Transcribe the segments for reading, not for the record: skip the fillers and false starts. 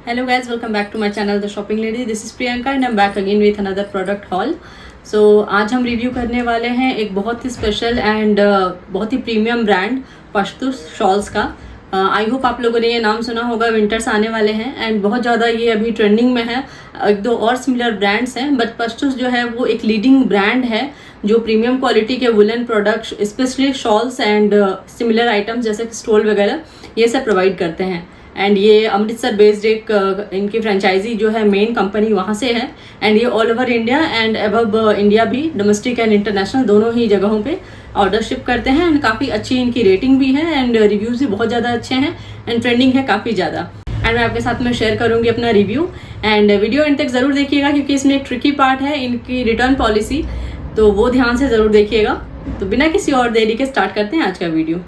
Hello guys, welcome back to my channel The Shopping Lady. This is Priyanka and I'm back again with another product haul. So आज हम review करने वाले हैं एक बहुत ही special and बहुत ही premium brand Pashtus shawls का। I hope आप लोगों ने ये नाम सुना होगा, विंटर्स आने वाले हैं एंड बहुत ज़्यादा ये अभी ट्रेंडिंग में है। एक दो और सिमिलर ब्रांड्स हैं बट पश्तूस जो है वो एक लीडिंग ब्रांड है जो प्रीमियम क्वालिटी के woollen products specially shawls and similar items जैसे कि स्टोल वगैरह ये सब प्रोवाइड करते हैं। एंड ये अमृतसर बेस्ड एक इनकी फ्रेंचाइजी जो है मेन कंपनी वहाँ से है एंड ये all over India and above India भी डोमेस्टिक एंड इंटरनेशनल दोनों ही जगहों पे ऑर्डर शिप करते हैं एंड काफ़ी अच्छी इनकी रेटिंग भी है एंड रिव्यूज़ भी बहुत ज़्यादा अच्छे हैं एंड ट्रेंडिंग है काफ़ी ज़्यादा। एंड मैं आपके साथ में शेयर करूँगी अपना रिव्यू एंड वीडियो एंड तक ज़रूर देखिएगा क्योंकि इसमें एक ट्रिकी पार्ट है इनकी रिटर्न पॉलिसी, तो वो ध्यान से ज़रूर देखिएगा। तो बिना किसी और देरी के स्टार्ट करते हैं आज का वीडियो।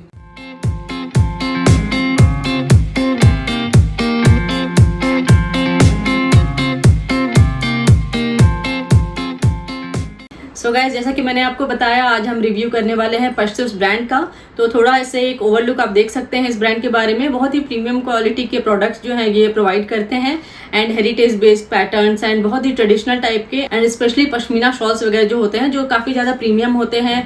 सो गाइस, जैसा कि मैंने आपको बताया आज हम रिव्यू करने वाले हैं पश्तूस ब्रांड का। तो थोड़ा ऐसे एक ओवरलुक आप देख सकते हैं इस ब्रांड के बारे में। बहुत ही प्रीमियम क्वालिटी के प्रोडक्ट्स जो हैं ये प्रोवाइड करते हैं and heritage based patterns and बहुत ही ट्रेडिशनल टाइप के एंड स्पेशली पश्मीना शॉल्स वगैरह जो होते हैं जो काफ़ी ज़्यादा प्रीमियम होते हैं,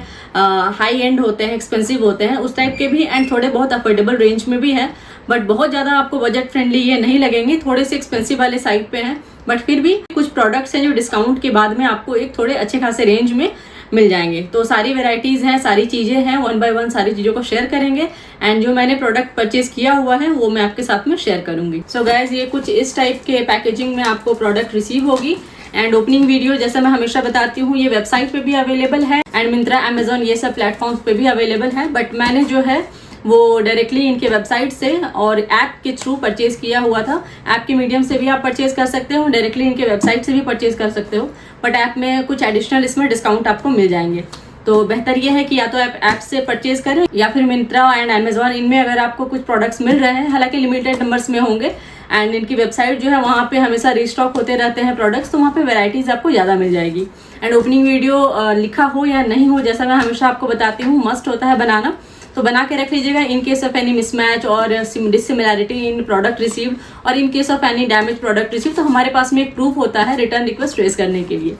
हाई एंड होते हैं, एक्सपेंसिव होते हैं, उस टाइप के भी एंड थोड़े बहुत अफोर्डेबल रेंज में भी है बट बहुत ज़्यादा आपको बजट फ्रेंडली ये नहीं लगेंगे, थोड़े से एक्सपेंसिव वाले साइड पे हैं बट फिर भी कुछ प्रोडक्ट्स हैं जो डिस्काउंट के बाद में आपको एक थोड़े अच्छे खासे रेंज में मिल जाएंगे। तो सारी वेराइटीज़ हैं, सारी चीज़ें हैं, वन बाय वन सारी चीज़ों को शेयर करेंगे एंड जो मैंने प्रोडक्ट परचेज किया हुआ है वो मैं आपके साथ में शेयर करूंगी। सो गाइज, ये कुछ इस टाइप के पैकेजिंग में आपको प्रोडक्ट रिसीव होगी एंड ओपनिंग वीडियो जैसा मैं हमेशा बताती हूँ ये वेबसाइट पे भी अवेलेबल है एंड मिंत्रा, अमेजोन ये सब प्लेटफॉर्म्स पे भी अवेलेबल है बट मैंने जो है वो डायरेक्टली इनके वेबसाइट से और ऐप के थ्रू परचेज किया हुआ था। ऐप के मीडियम से भी आप परचेज कर सकते हो, डायरेक्टली इनके वेबसाइट से भी परचेज कर सकते हो बट ऐप में कुछ एडिशनल इसमें डिस्काउंट आपको मिल जाएंगे। तो बेहतर ये है कि या तो आप ऐप से परचेज करें या फिर मिंत्रा एंड अमेजोन, इनमें अगर आपको कुछ प्रोडक्ट्स मिल रहे हैं, हालांकि लिमिटेड नंबर्स में होंगे एंड इनकी वेबसाइट जो है वहाँ पे हमेशा रिस्टॉक होते रहते हैं प्रोडक्ट्स, तो वहाँ पे वैरायटीज़ आपको ज़्यादा मिल जाएगी। एंड ओपनिंग वीडियो लिखा हो या नहीं हो, जैसा मैं हमेशा आपको बताती हूँ मस्ट होता है बनाना, तो बना के रख लीजिएगा in case of any mismatch और डिसिमिलैरिटी इन प्रोडक्ट रिसीव और in case of any damage product receive, तो हमारे पास में एक प्रूफ होता है रिटर्न रिक्वेस्ट रेज करने के लिए।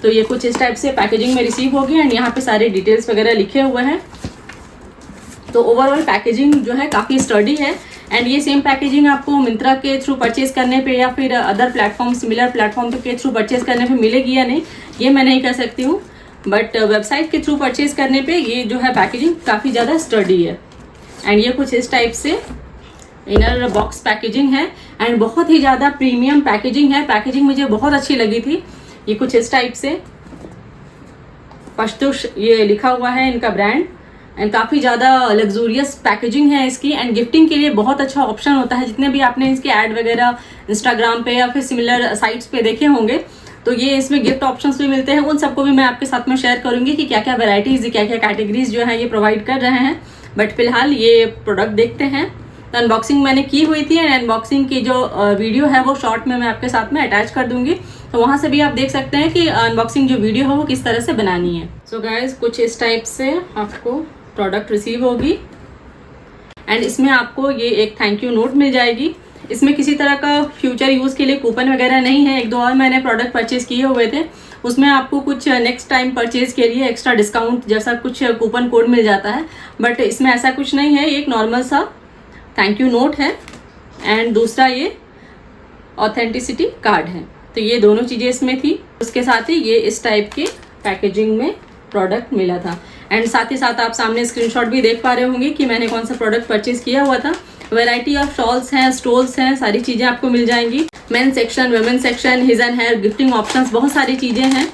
तो ये कुछ इस टाइप से पैकेजिंग में रिसीव होगी एंड यहाँ पे सारे डिटेल्स वगैरह लिखे हुए हैं। तो ओवरऑल पैकेजिंग जो है काफ़ी स्टडी है एंड ये सेम पैकेजिंग आपको मिंत्रा के थ्रू परचेज करने पे या फिर अदर प्लेटफॉर्म सिमिलर प्लेटफॉर्म के थ्रू परचेज करने पे मिलेगी या नहीं ये मैं नहीं कह सकती हूँ बट वेबसाइट के थ्रू परचेज करने पे ये जो है पैकेजिंग काफ़ी ज़्यादा स्टडी है। एंड ये कुछ इस टाइप से इनर बॉक्स पैकेजिंग है एंड बहुत ही ज़्यादा प्रीमियम पैकेजिंग है। पैकेजिंग मुझे बहुत अच्छी लगी थी। ये कुछ इस टाइप से पश्तूस ये लिखा हुआ है इनका ब्रांड एंड काफ़ी ज़्यादा लग्जूरियस पैकेजिंग है इसकी एंड गिफ्टिंग के लिए बहुत अच्छा ऑप्शन होता है। जितने भी आपने इसके ऐड वगैरह इंस्टाग्राम पे या फिर सिमिलर साइट्स पे देखे होंगे तो ये इसमें गिफ्ट ऑप्शंस भी मिलते हैं, उन सबको भी मैं आपके साथ में शेयर करूंगी कि क्या क्या वेराइटीज़ क्या क्या कैटेगरीज जो है ये प्रोवाइड कर रहे हैं। बट फिलहाल ये प्रोडक्ट देखते हैं। तो अनबॉक्सिंग मैंने की हुई थी एंड अनबॉक्सिंग की जो वीडियो है वो शॉर्ट में मैं आपके साथ में अटैच कर दूंगी, तो वहाँ से भी आप देख सकते हैं कि अनबॉक्सिंग जो वीडियो है वो किस तरह से बनानी है। सो गाइज, कुछ इस टाइप से आपको प्रोडक्ट रिसीव होगी एंड इसमें आपको ये एक थैंक यू नोट मिल जाएगी। इसमें किसी तरह का फ्यूचर यूज़ के लिए कूपन वगैरह नहीं है। एक दो और मैंने प्रोडक्ट परचेज किए हुए थे, उसमें आपको कुछ नेक्स्ट टाइम परचेज के लिए एक्स्ट्रा डिस्काउंट जैसा कुछ कूपन कोड मिल जाता है बट इसमें ऐसा कुछ नहीं है। एक नॉर्मल सा थैंक यू नोट है एंड दूसरा ये ऑथेंटिसिटी कार्ड है। तो ये दोनों चीज़ें इसमें थी। उसके साथ ही ये इस टाइप के पैकेजिंग में प्रोडक्ट मिला था एंड साथ ही साथ आप सामने स्क्रीनशॉट भी देख पा रहे होंगे कि मैंने कौन सा प्रोडक्ट परचेज किया हुआ था। वैरायटी ऑफ शॉल्स हैं, स्टोल्स हैं, सारी चीज़ें आपको मिल जाएंगी। Men section, women section, his and hers, gifting options, बहुत सारी चीज़ें हैं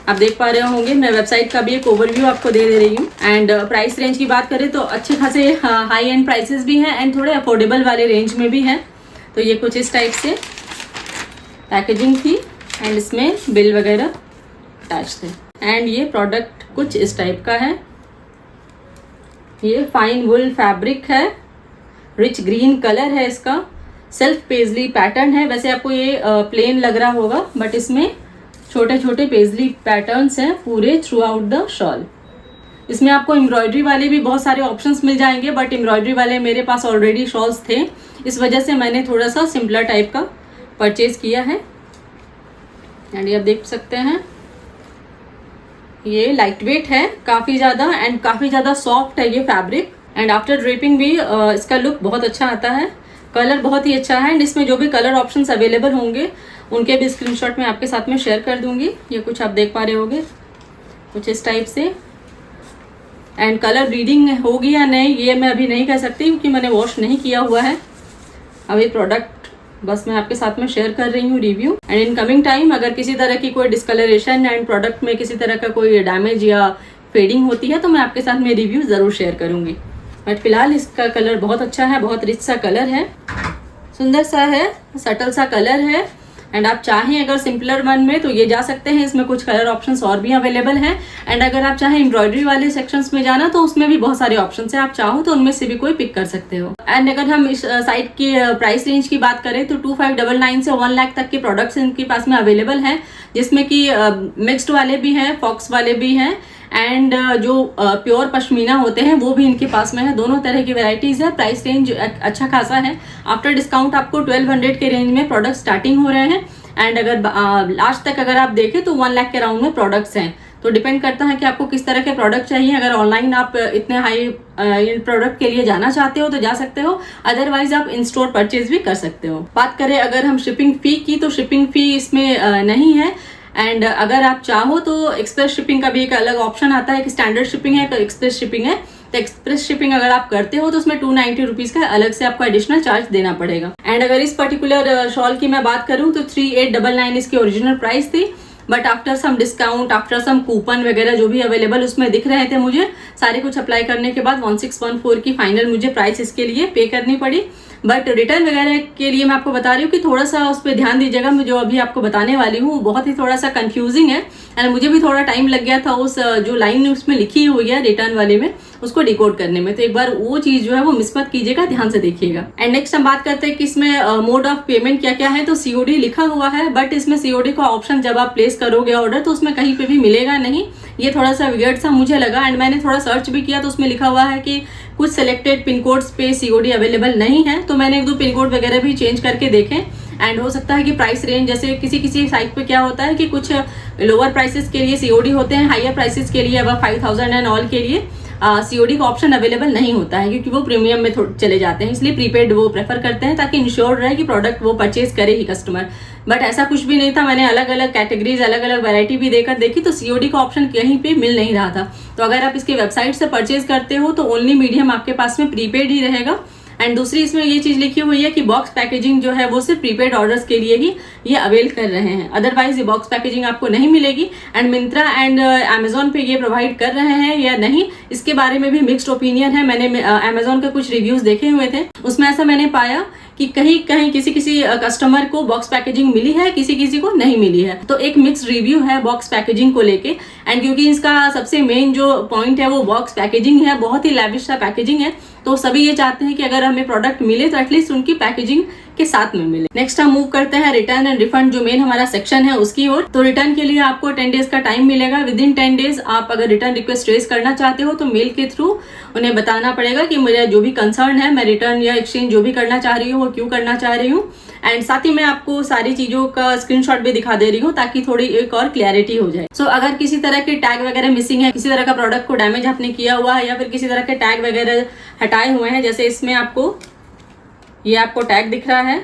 आप देख पा रहे होंगे। मैं वेबसाइट का भी एक ओवरव्यू आपको दे रही हूँ एंड प्राइस रेंज की बात करें तो अच्छे खासे हाई एंड प्राइसेस भी हैं एंड थोड़े अफोर्डेबल वाले रेंज में भी हैं। तो ये कुछ इस टाइप से पैकेजिंग थी एंड इसमें बिल वगैरह अटैच थे एंड ये प्रोडक्ट कुछ इस टाइप का है। ये फाइन वुल फैब्रिक है, रिच ग्रीन कलर है इसका, सेल्फ पेजली पैटर्न है। वैसे आपको ये प्लेन लग रहा होगा बट इसमें छोटे छोटे पेजली पैटर्न्स हैं पूरे थ्रू आउट द शॉल। इसमें आपको एम्ब्रॉयडरी वाले भी बहुत सारे ऑप्शंस मिल जाएंगे बट एम्ब्रॉयडरी वाले मेरे पास ऑलरेडी शॉल्स थे, इस वजह से मैंने थोड़ा सा सिंपलर टाइप का परचेज किया है। एंड ये आप देख सकते हैं, ये लाइट वेट है काफ़ी ज़्यादा एंड काफ़ी ज़्यादा सॉफ्ट है ये फैब्रिक। एंड आफ्टर ड्रेपिंग भी इसका लुक बहुत अच्छा आता है, कलर बहुत ही अच्छा है। एंड इसमें जो भी कलर ऑप्शंस अवेलेबल होंगे उनके भी स्क्रीनशॉट मैं आपके साथ में शेयर कर दूंगी। ये कुछ आप देख पा रहे होंगे, कुछ इस टाइप से। एंड कलर ब्लीडिंग होगी या नहीं ये मैं अभी नहीं कह सकती क्योंकि मैंने वॉश नहीं किया हुआ है। अभी प्रोडक्ट बस मैं आपके साथ में शेयर कर रही हूँ review. And in coming time अगर किसी तरह की कोई डिस्कलरेशन एंड प्रोडक्ट में किसी तरह का कोई डैमेज या फेडिंग होती है तो मैं आपके साथ में रिव्यू ज़रूर शेयर करूँगी। बट फिलहाल इसका कलर बहुत अच्छा है, बहुत रिच सा कलर है, सुंदर सा है, सटल सा कलर है। एंड आप चाहें अगर सिंपलर वन में तो ये जा सकते हैं, इसमें कुछ कलर ऑप्शंस और भी अवेलेबल हैं। एंड अगर आप चाहें एम्ब्रॉयडरी वाले सेक्शंस में जाना तो उसमें भी बहुत सारे ऑप्शंस हैं, आप चाहो तो उनमें से भी कोई पिक कर सकते हो। एंड अगर हम इस साइट की प्राइस रेंज की बात करें तो 2599 से 1 लाख तक के प्रोडक्ट्स इनके पास में अवेलेबल हैं, जिसमें कि मिक्स्ड वाले भी हैं, फॉक्स वाले भी हैं एंड जो प्योर पश्मीना होते हैं वो भी इनके पास में है। दोनों तरह की वैरायटीज है। प्राइस रेंज अच्छा खासा है, आफ्टर डिस्काउंट आपको 1200 के रेंज में प्रोडक्ट स्टार्टिंग हो रहे हैं। एंड अगर लास्ट तक अगर आप देखें तो 1 लाख के राउंड में प्रोडक्ट्स हैं। तो डिपेंड करता है कि आपको किस तरह के प्रोडक्ट चाहिए। अगर ऑनलाइन आप इतने हाई प्रोडक्ट के लिए जाना चाहते हो तो जा सकते हो, अदरवाइज आप इन स्टोर परचेज भी कर सकते हो। बात करें अगर हम शिपिंग फी की तो शिपिंग फी इसमें नहीं है। एंड अगर आप चाहो तो एक्सप्रेस शिपिंग का भी एक अलग ऑप्शन आता है कि स्टैंडर्ड शिपिंग है, एक्सप्रेस शिपिंग है। तो एक्सप्रेस शिपिंग अगर आप करते हो तो उसमें 290 रुपीज का अलग से आपको एडिशनल चार्ज देना पड़ेगा। एंड अगर इस पर्टिकुलर शॉल की मैं बात करूं तो 3899 इसकी ओरिजिनल प्राइस थी, but after some discount, after some coupon वगैरह जो भी अवेलेबल उसमें दिख रहे थे मुझे, सारे कुछ अप्लाई करने के बाद 1614 की फाइनल मुझे प्राइस इसके लिए पे करनी पड़ी। बट रिटर्न वगैरह के लिए मैं आपको बता रही हूँ कि थोड़ा सा उस पर ध्यान दीजिएगा। मैं जो अभी आपको बताने वाली हूँ बहुत ही थोड़ा सा कंफ्यूजिंग है एंड मुझे भी थोड़ा टाइम लग गया था उस जो लाइन उसमें लिखी हुई है रिटर्न वाले में उसको डिकोड करने में। तो एक बार वो चीज जो है वो मिस मत कीजिएगा, ध्यान से देखिएगा। एंड नेक्स्ट हम बात करते हैं कि इसमें मोड ऑफ पेमेंट क्या क्या है। तो सीओडी लिखा हुआ है, बट इसमें सीओडी का ऑप्शन जब आप प्लेस करोगे ऑर्डर तो उसमें कहीं पे भी मिलेगा नहीं। ये थोड़ा सा वियर्ड सा मुझे लगा। एंड मैंने थोड़ा सर्च भी किया तो उसमें लिखा हुआ है कि कुछ सिलेक्टेड पिन कोड्स पे सीओडी अवेलेबल नहीं है। तो मैंने 1-2 पिन कोड वगैरह भी चेंज करके देखे एंड हो सकता है कि प्राइस रेंज जैसे किसी किसी साइट पे क्या होता है कि कुछ लोअर प्राइसेस के लिए सीओडी होते हैं, हायर प्राइसेस के लिए अब 5000 एंड ऑल के लिए सीओडी का ऑप्शन अवेलेबल नहीं होता है क्योंकि वो प्रीमियम में चले जाते हैं, इसलिए प्रीपेड वो प्रेफर करते हैं ताकि इंश्योर रहे कि प्रोडक्ट वो परचेज करे ही कस्टमर। बट ऐसा कुछ भी नहीं था। मैंने अलग अलग कैटेगरीज, अलग अलग वैरायटी भी देकर देखी तो सीओडी का ऑप्शन कहीं पे मिल नहीं रहा था। तो अगर आप इसके वेबसाइट से परचेज करते हो तो ओनली मीडियम आपके पास में प्रीपेड ही रहेगा। एंड दूसरी इसमें ये चीज लिखी हुई है कि बॉक्स पैकेजिंग जो है वो सिर्फ प्रीपेड ऑर्डर्स के लिए ही ये अवेल कर रहे हैं, अदरवाइज ये बॉक्स पैकेजिंग आपको नहीं मिलेगी। एंड मिंत्रा एंड अमेजोन पे ये प्रोवाइड कर रहे हैं या नहीं इसके बारे में भी मिक्स्ड ओपिनियन है। मैंने अमेजोन के कुछ रिव्यूज देखे हुए थे, उसमें ऐसा मैंने पाया कि कहीं कहीं किसी किसी कस्टमर को बॉक्स पैकेजिंग मिली है, किसी किसी को नहीं मिली है। तो एक मिक्स रिव्यू है बॉक्स पैकेजिंग को लेके। एंड क्योंकि इसका सबसे मेन जो पॉइंट है वो बॉक्स पैकेजिंग है, बहुत ही लैविश सा पैकेजिंग है, तो सभी ये चाहते हैं कि अगर हमें प्रोडक्ट मिले तो एटलीस्ट उनकी पैकेजिंग के साथ में मिले। नेक्स्ट हम मूव करते हैं रिटर्न एंड रिफंड जो मेन हमारा सेक्शन है उसकी ओर। तो रिटर्न के लिए आपको 10 डेज का टाइम मिलेगा। विद इन 10 डेज आप अगर रिटर्न रिक्वेस्ट रेज करना चाहते हो तो मेल के थ्रू उन्हें बताना पड़ेगा कि मेरा जो भी कंसर्न है, मैं रिटर्न या एक्सचेंज जो भी करना चाह रही हूँ वो क्यों करना चाह रही हूँ। एंड साथ ही मैं आपको सारी चीजों का स्क्रीनशॉट भी दिखा दे रही हूँ ताकि थोड़ी एक और क्लैरिटी हो जाए। सो अगर किसी तरह के टैग वगैरह मिसिंग है, किसी तरह का प्रोडक्ट को डैमेज आपने किया हुआ है या फिर किसी तरह के टैग वगैरह हटाए हुए हैं, जैसे इसमें ये आपको टैग दिख रहा है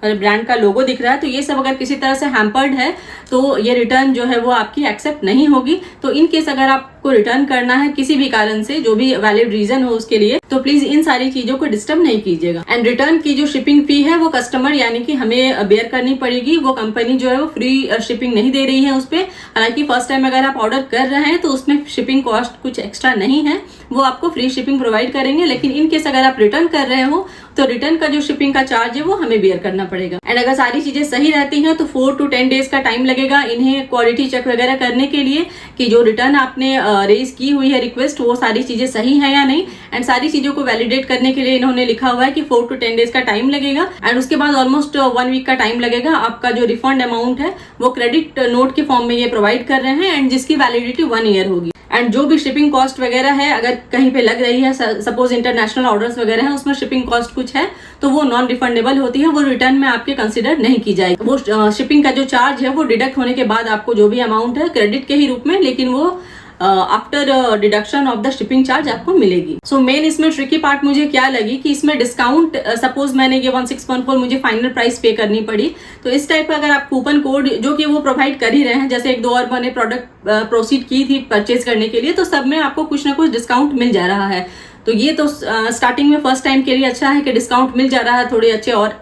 और ब्रांड का लोगो दिख रहा है, तो ये सब अगर किसी तरह से हैम्पर्ड है तो ये रिटर्न जो है वो आपकी एक्सेप्ट नहीं होगी। तो इन केस अगर आपको रिटर्न करना है किसी भी कारण से, जो भी वैलिड रीजन हो उसके लिए, तो प्लीज इन सारी चीजों को डिस्टर्ब नहीं कीजिएगा। एंड रिटर्न की जो शिपिंग फी है वो कस्टमर यानी कि हमें बेयर करनी पड़ेगी। वो कंपनी जो है वो फ्री शिपिंग नहीं दे रही है उस पर। हालांकि फर्स्ट टाइम अगर आप ऑर्डर कर रहे हैं तो उसमें शिपिंग कॉस्ट कुछ एक्स्ट्रा नहीं है, वो आपको फ्री शिपिंग प्रोवाइड करेंगे। लेकिन इन केस अगर आप रिटर्न कर रहे हो तो रिटर्न का जो शिपिंग का चार्ज है वो हमें बेयर करना पड़ेगा। एंड अगर सारी चीजें सही रहती हैं तो 4 to 10 डेज का टाइम लगेगा इन्हें क्वालिटी चेक वगैरह करने के लिए कि जो रिटर्न आपने रेज की हुई है रिक्वेस्ट वो सारी चीजें सही है या नहीं। एंड सारी चीजों को वैलिडेट करने के लिए इन्होंने लिखा हुआ है कि 4 to 10 डेज का टाइम लगेगा। एंड उसके बाद ऑलमोस्ट 1 वीक का टाइम लगेगा। आपका जो रिफंड अमाउंट है वो क्रेडिट नोट के फॉर्म में ये प्रोवाइड कर रहे हैं एंड जिसकी वैलिडिटी 1 ईयर होगी। एंड जो भी शिपिंग कॉस्ट वगैरह है अगर कहीं पे लग रही है, सपोज इंटरनेशनल ऑर्डर्स वगैरह है उसमें शिपिंग कॉस्ट कुछ है तो वो नॉन रिफंडेबल होती है, वो रिटर्न में आपके कंसिडर नहीं की जाएगी। वो शिपिंग का जो चार्ज है वो डिडक्ट होने के बाद आपको जो भी अमाउंट है क्रेडिट के ही रूप में, लेकिन वो after deduction of the shipping charge आपको मिलेगी। सो मेन इसमें ट्रिकी पार्ट मुझे क्या लगी कि इसमें डिस्काउंट, सपोज मैंने ये 1614 मुझे फाइनल प्राइस पे करनी पड़ी, तो इस टाइप का अगर आप कूपन कोड जो कि वो प्रोवाइड कर ही रहे हैं, जैसे एक दो और मैंने प्रोडक्ट प्रोसीड की थी परचेज करने के लिए, तो सब में आपको कुछ ना कुछ डिस्काउंट मिल जा रहा है। तो ये तो स्टार्टिंग में फर्स्ट टाइम के लिए अच्छा है कि डिस्काउंट मिल जा रहा है, थोड़े अच्छे और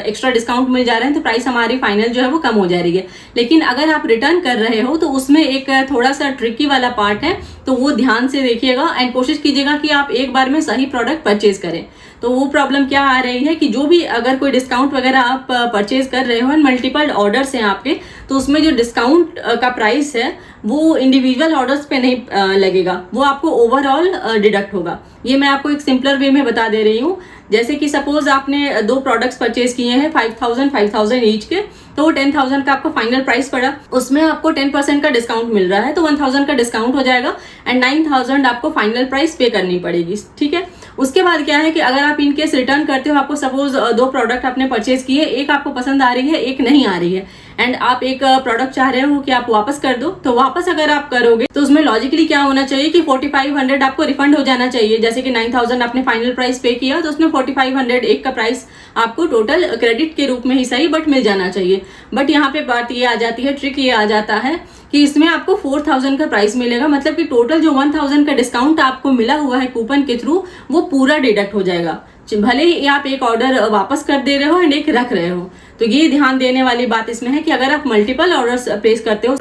एक्स्ट्रा डिस्काउंट मिल जा रहे हैं, तो प्राइस हमारी फाइनल जो है वो कम हो जा रही है। लेकिन अगर आप रिटर्न कर रहे हो तो उसमें एक थोड़ा सा ट्रिकी वाला पार्ट है, तो वो ध्यान से देखिएगा एंड कोशिश कीजिएगा कि आप एक बार में सही प्रोडक्ट परचेज करें। तो वो प्रॉब्लम क्या आ रही है कि जो भी अगर कोई डिस्काउंट वगैरह आप परचेज कर रहे हो, मल्टीपल ऑर्डर्स हैं आपके, तो उसमें जो डिस्काउंट का प्राइस है वो इंडिविजुअल ऑर्डर्स पे नहीं लगेगा, वो आपको ओवरऑल डिडक्ट होगा। ये मैं आपको एक सिंपलर वे में बता दे रही हूँ। जैसे कि सपोज आपने 2 प्रोडक्ट्स परचेज किए हैं 5000 ईच के, तो वो 10,000 का आपको फाइनल प्राइस पड़ा, उसमें आपको 10% का डिस्काउंट मिल रहा है, तो 1000 का डिस्काउंट हो जाएगा एंड 9000 आपको फाइनल प्राइस पे करनी पड़ेगी। ठीक है, उसके बाद क्या है कि अगर आप इन केस रिटर्न करते हो, आपको सपोज 2 प्रोडक्ट आपने परचेज किए, एक आपको पसंद आ रही है एक नहीं आ रही है, एंड आप एक प्रोडक्ट चाह रहे हो कि आप वापस कर दो, तो वापस अगर आप करोगे तो उसमें लॉजिकली क्या होना चाहिए कि 4500 आपको रिफंड हो जाना चाहिए। जैसे कि 9000 आपने फाइनल प्राइस पे किया, तो उसमें 4500 एक का प्राइस आपको टोटल क्रेडिट के रूप में ही सही बट मिल जाना चाहिए। बट यहाँ पे बात ये आ जाती है, ट्रिक ये आ जाता है कि इसमें आपको 4000 का प्राइस मिलेगा, मतलब कि टोटल जो 1000 का डिस्काउंट आपको मिला हुआ है कूपन के थ्रू, वो पूरा डिडक्ट हो जाएगा, भले ही आप एक ऑर्डर वापस कर दे रहे हो एंड एक रख रहे हो। तो ये ध्यान देने वाली बात इसमें है कि अगर आप मल्टीपल ऑर्डर्स प्लेस करते हो,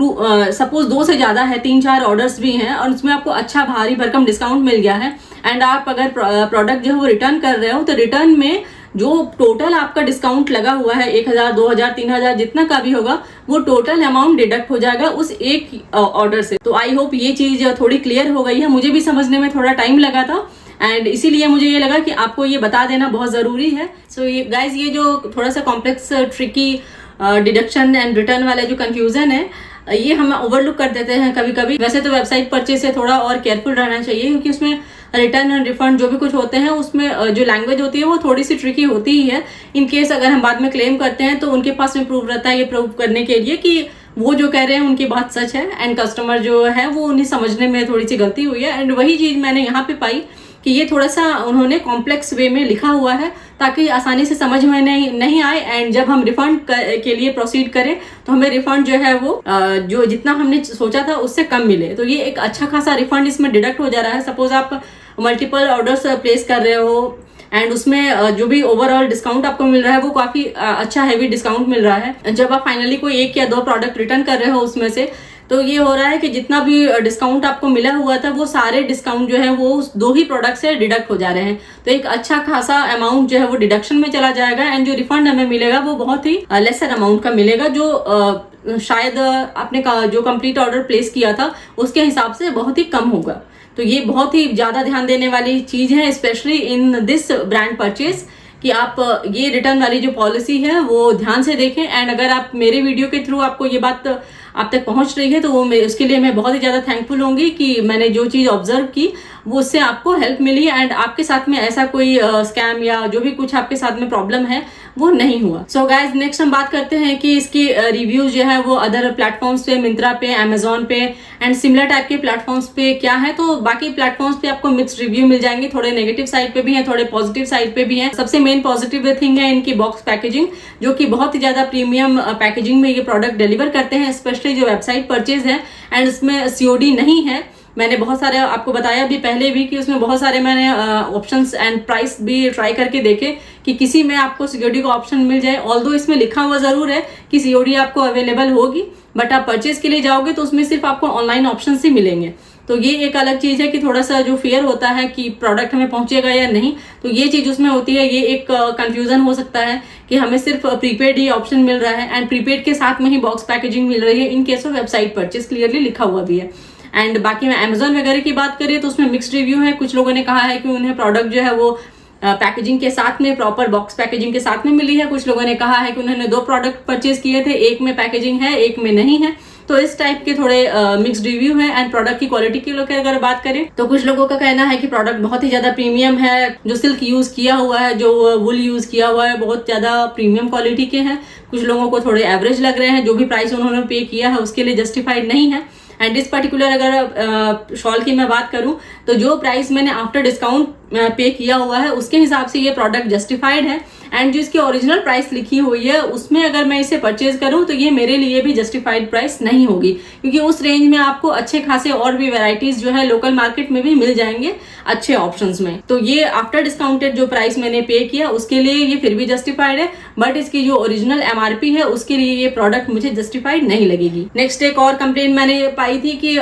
सपोज 2 से ज्यादा है, 3-4 ऑर्डर्स भी हैं और उसमें आपको अच्छा भारी भरकम डिस्काउंट मिल गया है, एंड आप अगर प्रोडक्ट जो है वो रिटर्न कर रहे हो, तो रिटर्न में जो टोटल आपका डिस्काउंट लगा हुआ है 1000, 2000, 3000 जितना का भी होगा, वो टोटल अमाउंट डिडक्ट हो जाएगा उस एक ऑर्डर से। तो आई होप ये चीज थोड़ी क्लियर हो गई है, मुझे भी समझने में थोड़ा टाइम लगा था एंड इसीलिए मुझे ये लगा कि आपको ये बता देना बहुत जरूरी है। सो ये गाइज, ये जो थोड़ा सा complex tricky deduction and return वाला जो कंफ्यूजन है, ये हम ओवरलुक कर देते हैं कभी कभी। वैसे तो वेबसाइट परचेज से थोड़ा और केयरफुल रहना चाहिए, क्योंकि उसमें रिटर्न एंड रिफंड जो भी कुछ होते हैं उसमें जो लैंग्वेज होती है वो थोड़ी सी ट्रिकी होती ही है। इन केस अगर हम बाद में क्लेम करते हैं तो उनके पास में प्रूफ रहता है ये प्रूव करने के लिए कि वो जो कह रहे हैं उनकी बात सच है, एंड कस्टमर जो है वो उन्हें समझने में थोड़ी सी गलती हुई है। एंड वही चीज मैंने यहाँ पे पाई कि ये थोड़ा सा उन्होंने कॉम्प्लेक्स वे में लिखा हुआ है ताकि आसानी से समझ में नहीं आए, एंड जब हम रिफंड के लिए प्रोसीड करें तो हमें रिफंड जो है वो जो जितना हमने सोचा था उससे कम मिले। तो ये एक अच्छा खासा रिफंड इसमें डिडक्ट हो जा रहा है। सपोज आप मल्टीपल ऑर्डर्स प्लेस कर रहे हो एंड उसमें जो भी ओवरऑल डिस्काउंट आपको मिल रहा है वो काफी अच्छा हैवी डिस्काउंट मिल रहा है। जब आप फाइनली कोई 1 या 2 प्रोडक्ट रिटर्न कर रहे हो उसमें से, तो ये हो रहा है कि जितना भी डिस्काउंट आपको मिला हुआ था वो सारे डिस्काउंट जो है वो उस 2 ही प्रोडक्ट से डिडक्ट हो जा रहे हैं। तो एक अच्छा खासा अमाउंट जो है वो डिडक्शन में चला जाएगा, एंड जो रिफंड हमें मिलेगा वो बहुत ही लेसर अमाउंट का मिलेगा, जो शायद आपने जो कंप्लीट ऑर्डर प्लेस किया था उसके हिसाब से बहुत ही कम होगा। तो ये बहुत ही ज्यादा ध्यान देने वाली चीज है, specially in this brand purchase, कि आप ये रिटर्न वाली जो पॉलिसी है वो ध्यान से देखें। एंड अगर आप मेरे वीडियो के थ्रू आपको ये बात आप तक पहुंच रही है तो वो उसके लिए मैं बहुत ही ज्यादा थैंकफुल होंगी कि मैंने जो चीज ऑब्जर्व की वो उससे आपको हेल्प मिली, एंड आपके साथ में ऐसा कोई स्कैम या जो भी कुछ आपके साथ में प्रॉब्लम है वो नहीं हुआ। सो गाइज, नेक्स्ट हम बात करते हैं कि इसकी रिव्यूज जो है वो अदर प्लेटफॉर्म्स पे, मिंत्रा पे, अमेजोन पे एंड सिमिलर टाइप के प्लेटफॉर्म्स पे क्या है। तो बाकी प्लेटफॉर्म्स पे आपको मिक्स्ड रिव्यू मिल जाएंगे, थोड़े नेगेटिव साइड पे भी हैं, थोड़े पॉजिटिव साइड पे भी हैं। सबसे मेन पॉजिटिव थिंग है इनकी बॉक्स पैकेजिंग, जो कि बहुत ही ज्यादा प्रीमियम पैकेजिंग में ये प्रोडक्ट डिलीवर करते हैं, स्पेशली जो वेबसाइट परचेज है एंड उसमें सीओडी नहीं है। मैंने बहुत सारे आपको बताया भी पहले भी कि उसमें बहुत सारे मैंने ऑप्शंस एंड प्राइस भी ट्राई करके देखे कि किसी में आपको सीओडी का ऑप्शन मिल जाए। ऑल्दो इसमें लिखा हुआ जरूर है कि सीओडी आपको अवेलेबल होगी, बट आप परचेज के लिए जाओगे तो उसमें सिर्फ आपको ऑनलाइन ऑप्शन ही मिलेंगे। तो ये एक अलग चीज है कि थोड़ा सा जो फियर होता है कि प्रोडक्ट हमें पहुंचेगा या नहीं, तो ये चीज उसमें होती है। ये एक कंफ्यूजन हो सकता है कि हमें सिर्फ प्रीपेड ही ऑप्शन मिल रहा है एंड प्रीपेड के साथ में ही बॉक्स पैकेजिंग मिल रही है। In case of website purchase clearly लिखा हुआ भी है। एंड बाकी मैं अमेजोन वगैरह की बात करें तो उसमें मिक्स्ड रिव्यू है। कुछ लोगों ने कहा है कि उन्हें प्रोडक्ट जो है वो पैकेजिंग के साथ में, प्रॉपर बॉक्स पैकेजिंग के साथ में मिली है। कुछ लोगों ने कहा है कि उन्होंने 2 प्रोडक्ट परचेज किए थे, एक में पैकेजिंग है एक में नहीं है। तो इस टाइप के थोड़े मिक्स्ड रिव्यू है। एंड प्रोडक्ट की क्वालिटी की लोग अगर बात करें तो कुछ लोगों का कहना है कि प्रोडक्ट बहुत ही ज्यादा प्रीमियम है, जो सिल्क यूज किया हुआ है, जो वुल यूज किया हुआ है, बहुत ज्यादा प्रीमियम क्वालिटी के हैं। कुछ लोगों को थोड़े एवरेज लग रहे हैं, जो भी प्राइस उन्होंने पे किया है उसके लिए जस्टिफाइड नहीं है। एंड इस पर्टिकुलर अगर शॉल की मैं बात करूं तो जो प्राइस मैंने आफ्टर डिस्काउंट पे किया हुआ है उसके हिसाब से ये प्रोडक्ट जस्टिफाइड है। एंड जो इसकी ओरिजिनल प्राइस लिखी हुई है उसमें अगर मैं इसे परचेज करूं तो ये मेरे लिए भी जस्टिफाइड प्राइस नहीं होगी, क्योंकि उस रेंज में आपको अच्छे खासे और भी वैरायटीज जो है लोकल मार्केट में भी मिल जाएंगे अच्छे ऑप्शंस में। तो ये आफ्टर डिस्काउंटेड जो प्राइस मैंने पे किया उसके लिए ये फिर भी जस्टिफाइड है, बट इसकी जो ओरिजिनल एमआरपी है उसके लिए ये प्रोडक्ट मुझे जस्टिफाइड नहीं लगेगी। नेक्स्ट एक और कंप्लेंट मैंने पाई थी कि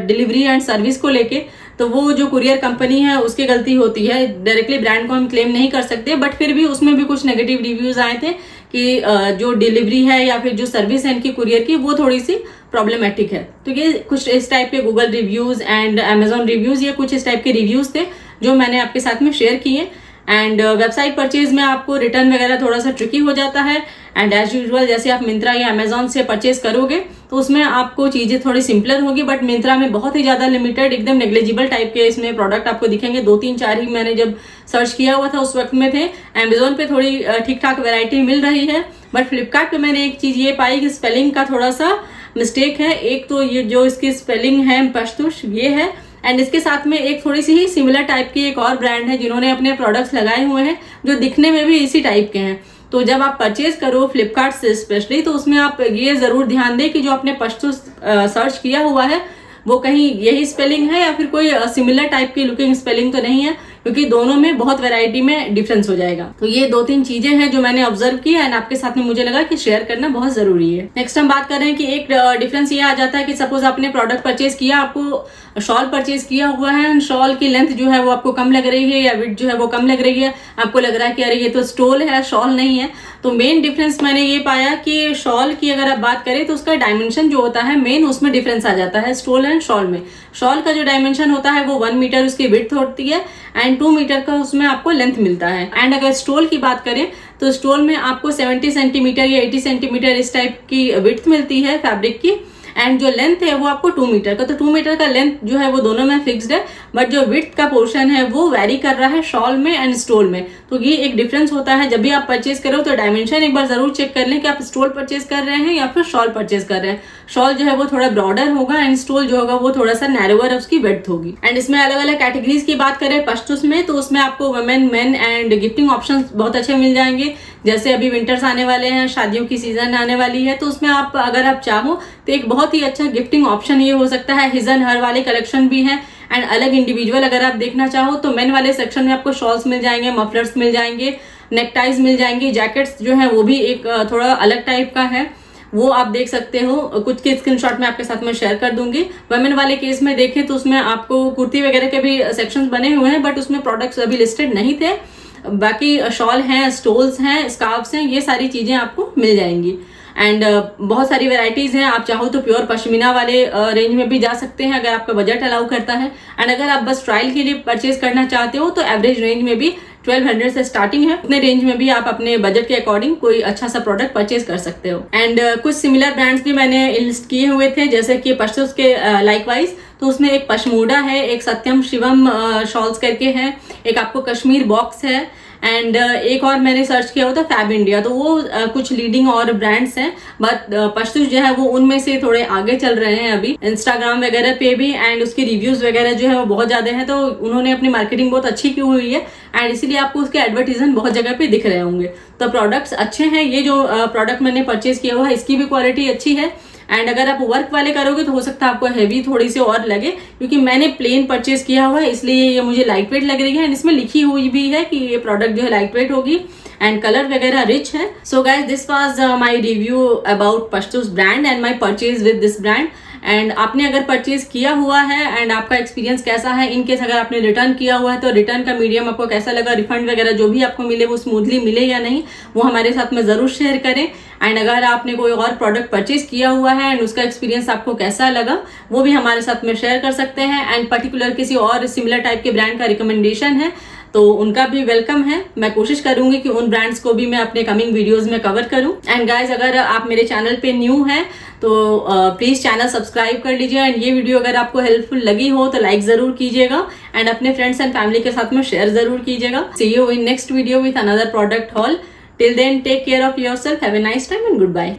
डिलीवरी एंड सर्विस को लेके, तो वो जो कुरियर कंपनी है उसकी गलती होती है। डायरेक्टली ब्रांड को हम क्लेम नहीं कर सकते, बट फिर भी उसमें भी कुछ नेगेटिव रिव्यूज आए थे कि जो डिलीवरी है या फिर जो सर्विस है इनकी कुरियर की वो थोड़ी सी प्रॉब्लमेटिक है। तो ये कुछ इस टाइप के Google reviews and Amazon reviews, ये कुछ इस टाइप के रिव्यूज थे जो मैंने आपके साथ में शेयर किए। एंड वेबसाइट परचेज में आपको रिटर्न वगैरह थोड़ा सा ट्रिकी हो जाता है। एंड एज यूजुअल जैसे आप मिंत्रा या अमेजॉन से परचेज करोगे तो उसमें आपको चीजें थोड़ी सिंपलर होगी, बट मिंत्रा में बहुत ही ज्यादा लिमिटेड एकदम नेग्लिजिबल टाइप के इसमें प्रोडक्ट आपको दिखेंगे। 2-3-4 ही मैंने जब सर्च किया हुआ था उस वक्त में थे। अमेजॉन पे थोड़ी ठीक ठाक वैरायटी मिल रही है, बट फ्लिपकार्ट पे मैंने एक चीज ये पाई कि स्पेलिंग का थोड़ा सा मिस्टेक है। एक तो ये जो इसकी स्पेलिंग है पश्तुश ये है, एंड इसके साथ में एक थोड़ी सी ही सिमिलर टाइप की एक और ब्रांड है जिन्होंने अपने प्रोडक्ट्स लगाए हुए हैं जो दिखने में भी इसी टाइप के हैं। तो जब आप परचेज करो फ्लिपकार्ट से स्पेशली तो उसमें आप ये जरूर ध्यान दें कि जो आपने पश्तु सर्च किया हुआ है वो कहीं यही स्पेलिंग है या फिर कोई सिमिलर टाइप की लुकिंग स्पेलिंग तो नहीं है, क्योंकि दोनों में बहुत वैरायटी में डिफरेंस हो जाएगा। तो ये 2-3 चीजें हैं जो मैंने ऑब्जर्व की एंड आपके साथ में मुझे लगा कि शेयर करना बहुत जरूरी है। नेक्स्ट हम बात कर रहे हैं कि एक डिफरेंस ये आ जाता है कि सपोज आपने प्रोडक्ट परचेज किया, आपको शॉल परचेज किया हुआ है एंड शॉल की लेंथ जो है वो आपको कम लग रही है या विड्थ जो है वो कम लग रही है, आपको लग रहा है कि अरे ये तो स्टोल है शॉल नहीं है। तो मेन डिफरेंस मैंने ये पाया कि शॉल की अगर आप बात करें तो उसका डायमेंशन जो होता है मेन उसमें डिफरेंस आ जाता है स्टोल एंड शॉल में। शॉल का जो डायमेंशन होता है वो 1 मीटर उसकी विड्थ होती है एंड 2 मीटर का उसमें आपको लेंथ मिलता है। एंड अगर स्टोल की बात करें तो स्टोल में आपको 70 सेंटीमीटर या 80 सेंटीमीटर इस टाइप की विड्थ मिलती है फैब्रिक की, एंड जो लेंथ है वो आपको 2 मीटर का। तो 2 मीटर का लेंथ जो है वो दोनों में फिक्स्ड है, बट जो विड्थ का पोर्शन है वो वैरी कर रहा है शॉल में एंड स्टोल में। तो ये एक डिफरेंस होता है। जब भी आप परचेज करो तो डायमेंशन एक बार जरूर चेक कर लें कि आप स्टोल परचेज कर रहे हैं या फिर शॉल परचेज कर रहे हैं। शॉल जो है वो थोड़ा ब्रॉडर होगा एंड स्टोल जो होगा वो थोड़ा सा नैरोवर उसकी विड्थ होगी। एंड इसमें अलग अलग कैटेगरीज की बात करें पश्तुस में तो उसमें आपको women, main and gifting option बहुत अच्छे मिल जाएंगे। जैसे अभी विंटर्स आने वाले हैं, शादियों की सीजन आने वाली है, तो उसमें आप अगर आप चाहो तो एक बहुत ही अच्छा गिफ्टिंग ऑप्शन ये हो सकता है। हिजन हर वाले कलेक्शन भी है एंड अलग इंडिविजुअल अगर आप देखना चाहो तो मेन वाले सेक्शन में आपको शॉल्स मिल जाएंगे, मफलर्स मिल जाएंगे, नेकटाइज मिल जाएंगे, जैकेट्स जो है वो भी एक थोड़ा अलग टाइप का है, वो आप देख सकते हो। कुछ के स्क्रीनशॉट में आपके साथ में शेयर कर दूंगी। वुमेन वाले केस में देखें तो उसमें आपको कुर्ती वगैरह के भी सेक्शंस बने हुए हैं, बट उसमें प्रोडक्ट्स अभी लिस्टेड नहीं थे। बाकी शॉल हैं, स्टोल्स हैं, स्कार्फ्स हैं, ये सारी चीजें आपको मिल जाएंगी। एंड बहुत सारी वैरायटीज हैं। आप चाहो तो प्योर पश्मीना वाले रेंज में भी जा सकते हैं अगर आपका बजट अलाउ करता है। एंड अगर आप बस ट्रायल के लिए परचेज करना चाहते हो तो एवरेज रेंज में भी 1200 से स्टार्टिंग है। उतने रेंज में भी आप अपने बजट के अकॉर्डिंग कोई अच्छा सा प्रोडक्ट परचेज कर सकते हो। एंड कुछ सिमिलर ब्रांड्स भी मैंने लिस्ट किए हुए थे, जैसे कि पश्तुस के लाइकवाइज तो उसमें एक पशमूडा है, एक सत्यम शिवम शॉल्स करके है, एक आपको कश्मीर बॉक्स है, एंड एक और मैंने सर्च किया हुआ था फैब इंडिया। तो वो कुछ लीडिंग और ब्रांड्स हैं, बट पश्तुस जो है वो उनमें से थोड़े आगे चल रहे हैं अभी इंस्टाग्राम वगैरह पे भी, एंड उसकी रिव्यूज वगैरह जो है वो बहुत ज्यादा है। तो उन्होंने अपनी मार्केटिंग बहुत अच्छी की हुई है एंड इसीलिए आपको उसके एडवर्टीजमेंट बहुत जगह पे दिख रहे होंगे। तो प्रोडक्ट्स अच्छे हैं। ये जो प्रोडक्ट मैंने परचेज किया हुआ है इसकी भी क्वालिटी अच्छी है। एंड अगर आप वर्क वाले करोगे तो हो सकता है आपको हैवी थोड़ी सी और लगे, क्योंकि मैंने प्लेन परचेज किया हुआ है इसलिए ये मुझे लाइट वेट लग रही है। एंड इसमें लिखी हुई भी है कि ये प्रोडक्ट जो है लाइट वेट होगी एंड कलर वगैरह रिच है। So guys this was my review about पश्तुस brand and my purchase with this brand. And आपने अगर परचेज किया हुआ है एंड आपका एक्सपीरियंस कैसा है, इन केस अगर आपने रिटर्न किया हुआ है तो रिटर्न का मीडियम आपको कैसा लगा, रिफंड वगैरह जो भी आपको मिले वो स्मूथली मिले या नहीं, वो हमारे साथ में जरूर शेयर करें। एंड अगर आपने कोई और प्रोडक्ट परचेज किया हुआ है एंड उसका एक्सपीरियंस आपको कैसा लगा वो भी हमारे साथ में शेयर कर सकते हैं। एंड पर्टिकुलर किसी और सिमिलर टाइप के ब्रांड का रिकमेंडेशन है तो उनका भी वेलकम है। मैं कोशिश करूंगी कि उन ब्रांड्स को भी मैं अपने कमिंग वीडियोस में कवर करूं। एंड गाइज, अगर आप मेरे चैनल पे न्यू हैं तो प्लीज चैनल सब्सक्राइब कर लीजिए। एंड ये वीडियो अगर आपको हेल्पफुल लगी हो तो लाइक जरूर कीजिएगा एंड अपने फ्रेंड्स एंड फैमिली के साथ में शेयर जरूर कीजिएगा। See you in next video with another product haul. Till then, take care of yourself, have a nice time and good bye.